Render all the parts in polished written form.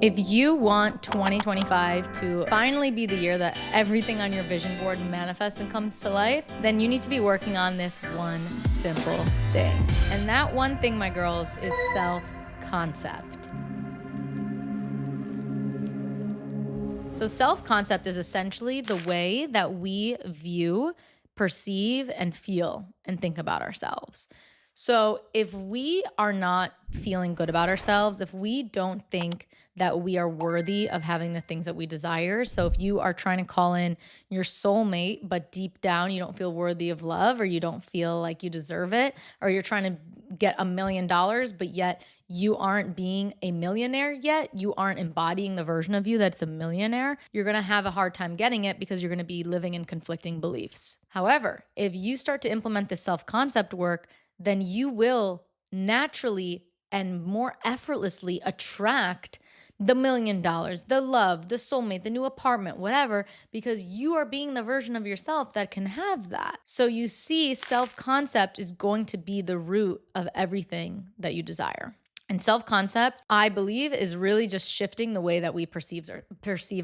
If you want 2025 to finally be the year that everything on your vision board manifests and comes to life, then you need to be working on this one simple thing. And that one thing, my girls, is self-concept. So self-concept is essentially the way that we view, perceive, and feel and think about ourselves. So if we are not feeling good about ourselves, if we don't think that we are worthy of having the things that we desire, so if you are trying to call in your soulmate, but deep down you don't feel worthy of love, or you don't feel like you deserve it, or you're trying to get $1 million, but yet you aren't being a millionaire yet, you aren't embodying the version of you that's a millionaire, you're going to have a hard time getting it because you're going to be living in conflicting beliefs. However, if you start to implement this self-concept work, then you will naturally and more effortlessly attract the $1 million, the love, the soulmate, the new apartment, whatever, because you are being the version of yourself that can have that. So you see, self-concept is going to be the root of everything that you desire. And self-concept, I believe, is really just shifting the way that we perceive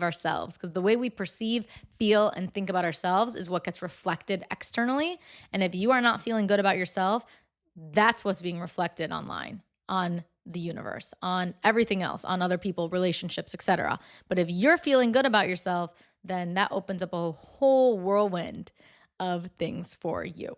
ourselves, because the way we perceive, feel, and think about ourselves is what gets reflected externally. And if you are not feeling good about yourself, that's what's being reflected online, on the universe, on everything else, on other people, relationships, etc. But if you're feeling good about yourself, then that opens up a whole whirlwind of things for you.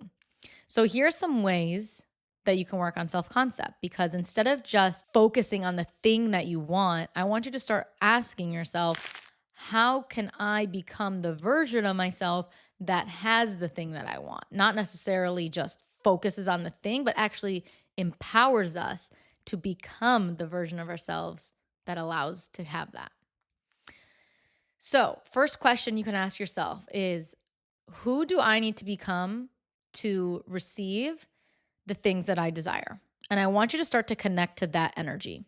So here's some ways that you can work on self-concept, because instead of just focusing on the thing that you want, I want you to start asking yourself, how can I become the version of myself that has the thing that I want? Not necessarily just focuses on the thing, but actually empowers us to become the version of ourselves that allows to have that. So, first question you can ask yourself is, who do I need to become to receive the things that I desire? And I want you to start to connect to that energy.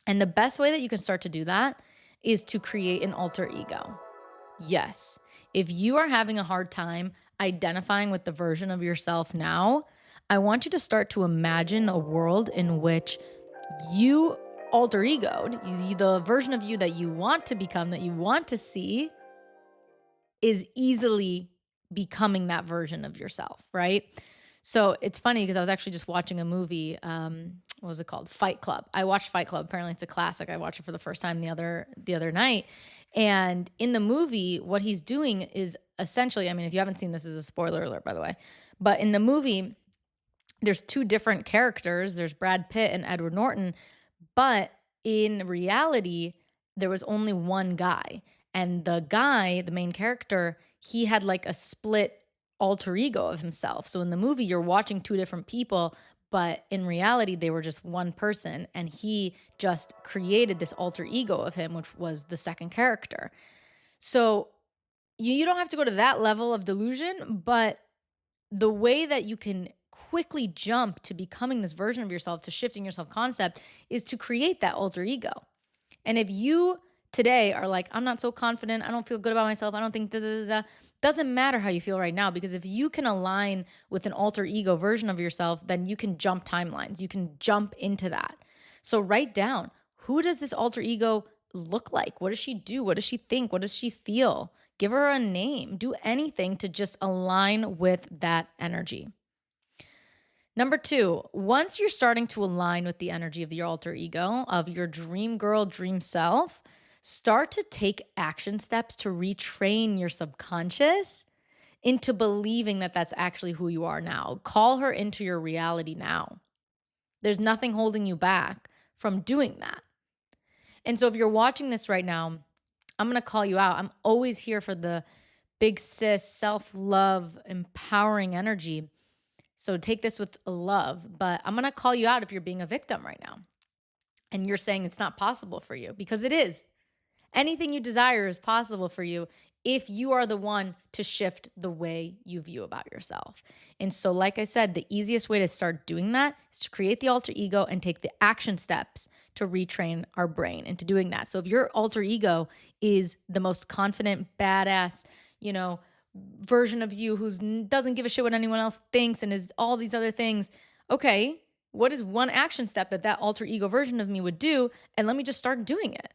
And the best way that you can start to do that is to create an alter ego. Yes, if you are having a hard time identifying with the version of yourself now, I want you to start to imagine a world in which you alter egoed, the version of you that you want to become, that you want to see, is easily becoming that version of yourself, right? So it's funny because I was actually just watching a movie. What was it called? Fight Club. I watched Fight Club. Apparently it's a classic. I watched it for the first time the other night. And in the movie, what he's doing is essentially, I mean, if you haven't seen this, is a spoiler alert, by the way. But in the movie, there's two different characters. There's Brad Pitt and Edward Norton. But in reality, there was only one guy. And the guy, the main character, he had like a split alter ego of himself. So in the movie, you're watching two different people, but in reality, they were just one person. And he just created this alter ego of him, which was the second character. So you don't have to go to that level of delusion, but the way that you can quickly jump to becoming this version of yourself, to shifting your self-concept, is to create that alter ego. And if you today are like, I'm not so confident, I don't feel good about myself, I don't think doesn't matter how you feel right now, because if you can align with an alter ego version of yourself, then you can jump timelines. You can jump into that. So write down, who does this alter ego look like? What does she do? What does she think? What does she feel? Give her a name. Do anything to just align with that energy. Number 2, once you're starting to align with the energy of your alter ego, of your dream girl, dream self, start to take action steps to retrain your subconscious into believing that that's actually who you are now. Call her into your reality now. There's nothing holding you back from doing that. And so if you're watching this right now, I'm going to call you out. I'm always here for the big sis, self-love, empowering energy. So take this with love, but I'm going to call you out if you're being a victim right now. And you're saying it's not possible for you, because it is. Anything you desire is possible for you if you are the one to shift the way you view about yourself. And so, like I said, the easiest way to start doing that is to create the alter ego and take the action steps to retrain our brain into doing that. So if your alter ego is the most confident, badass, version of you who doesn't give a shit what anyone else thinks and is all these other things, okay, What is one action step that alter ego version of me would do? And let me just start doing it.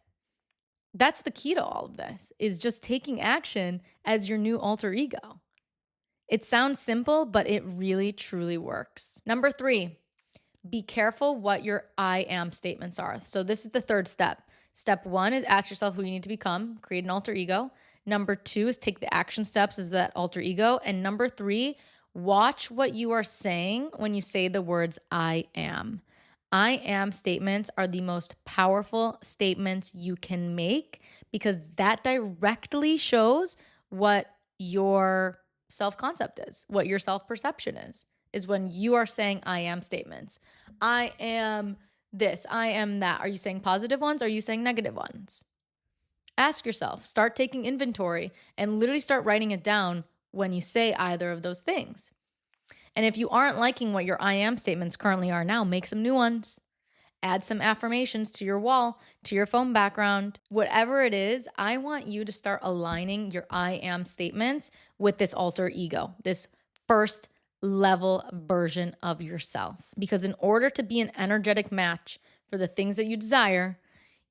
That's the key to all of this, is just taking action as your new alter ego. It sounds simple, but it really, truly works. Number 3, be careful what your I am statements are. So this is the third step. Step 1 is ask yourself who you need to become, create an alter ego. Number 2 is take the action steps as that alter ego. And number 3, watch what you are saying when you say the words I am. I am statements are the most powerful statements you can make because that directly shows what your self-concept is, what your self-perception is when you are saying I am statements. I am this, I am that. Are you saying positive ones? Or are you saying negative ones? Ask yourself, start taking inventory and literally start writing it down when you say either of those things. And if you aren't liking what your I am statements currently are now, make some new ones. Add some affirmations to your wall, to your phone background, whatever it is. I want you to start aligning your I am statements with this alter ego, this first level version of yourself. Because in order to be an energetic match for the things that you desire,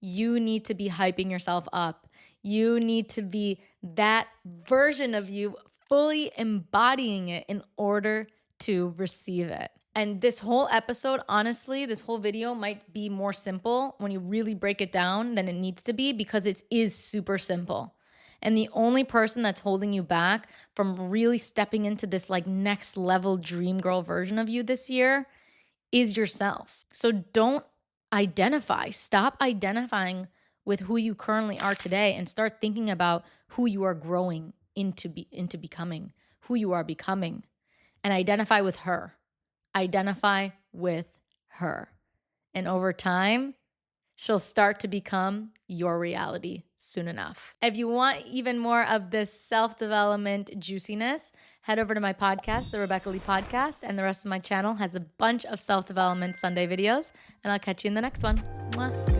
you need to be hyping yourself up. You need to be that version of you, fully embodying it in order to receive it. And this whole episode, honestly, this whole video might be more simple when you really break it down than it needs to be because it is super simple. And the only person that's holding you back from really stepping into this like next level dream girl version of you this year is yourself. So don't stop identifying with who you currently are today and start thinking about who you are growing into becoming, who you are becoming, and identify with her. Identify with her. And over time, she'll start to become your reality soon enough. If you want even more of this self-development juiciness, head over to my podcast, the Rebecca Leigh Podcast, and the rest of my channel has a bunch of self-development Sunday videos, and I'll catch you in the next one. Mwah.